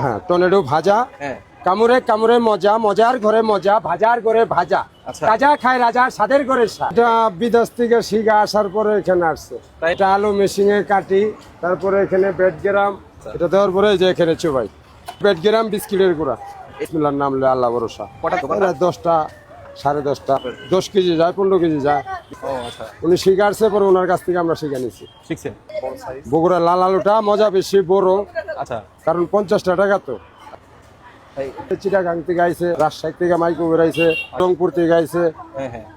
হ্যাঁ টর্নেডো ভাজা, হ্যাঁ কামড়ে কামড়ে মজা, মজার ঘরে মজা, ভাজার ঘরে ভাজা, আচ্ছা। রাজা খায় রাজা স্বাদের ঘরে স্বাদ। এটা বিদেশ থেকে শিখা আসার পরে এখানে আসছে। তাই? এটা আলু মেশিনে কাটি, তারপরে এখানে বেডগ্রাম, এটা দেওয়ার পরে এই যে এখানে চুবাই বেডগ্রাম বিস্কিটের গুঁড়া। বিসমিল্লাহর নাম লয়ে আল্লাহ ভরসা। কটা দোকানটা? 10টা 10:30, 10 কেজি যায়, 15 কেজি যায়। ও আচ্ছা, উনি শিখারছে পরে ওনার কাছ থেকে আমরা শিখে নিছি। শিখছেন। বগুড়া লাল আলুটা মজা বেশি বড়, আচ্ছা কারণ 50 টাকা তো। তাই? চিটাগাং থেকে আইছে, রাজশাহী থেকে মাইকো বেড়াইছে, রংপুর থেকে আইছে, হ্যাঁ হ্যাঁ।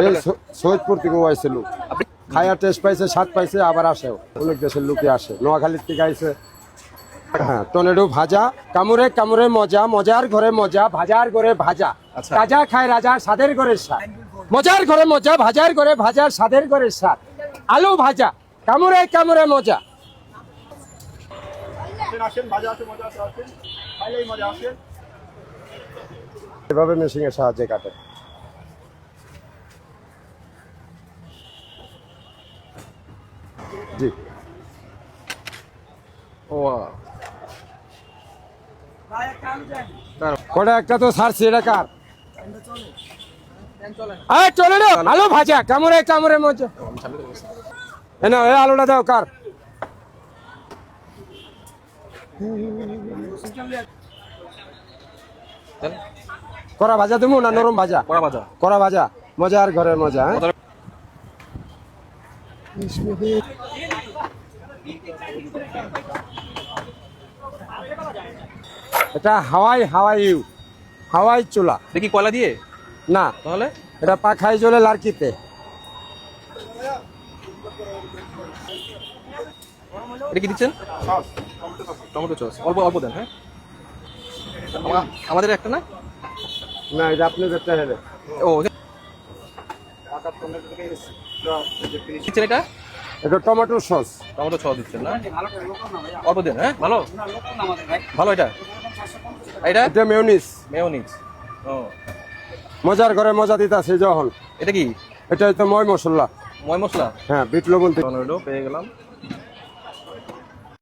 এই সৈয়দপুর থেকেও আইছে লোক। আপনি খায়ার টেস্ট পাইছে, স্বাদ পাইছে, আবার আসেও। অনেক দেশের লোকে আসে, নোয়াখালীর থেকে আইছে। হ্যাঁ টর্নেডো ভাজা, কামড়ে কামড়ে মজা, মজার ঘরে মজা, ভাজার ঘরে ভাজা, আচ্ছা। রাজা খায় রাজা স্বাদের ঘরে স্বাদ। মজার ঘরে মজা, ভাজার ঘরে ভাজা, স্বাদের ঘরে স্বাদ। আলু ভাজা, কামড়ে কামড়ে মজা। এভাবে মেশিনের সাহায্যে কাটে। জি ও কটা একটা তো ছাড়ছি, এটা কার? চলে না আলু ভাজা, কামড়ে কামড়ে মজা। না এই আলুটা দাও, কার? করা ভাজা দেবো না নরম ভাজা? কড়া ভাজা। করা ভাজা, মজার ঘরে মজা। হ্যাঁ? এটা হাওয়াই হাওয়াই হাওয়াই চুলা দেখি কয়লা দিয়ে না, তাহলে। এটা পাখাই জ্বলে লার্কিতে। এটা কি দিচ্ছেন? টমেটো সস অল্প অল্প দেন। হ্যাঁ আমাদের একটা না। না এটা আপনি যেতে হেলে ও দিচ্ছেন এটা? এটা টমেটো সস। টমেটো সস দিচ্ছেন না? অল্প দেন। হ্যাঁ ভালো ভালো। এটা এটা এটা মেয়োনিজ। মেয়োনিজ। ও মজার ঘরে মজা দিতেছে যখন। এটা কি? এটা তো ময় মশলা। ময় মশলা। হ্যাঁ বিট লবণ থেকে। টমেটো পেয়ে গেলাম।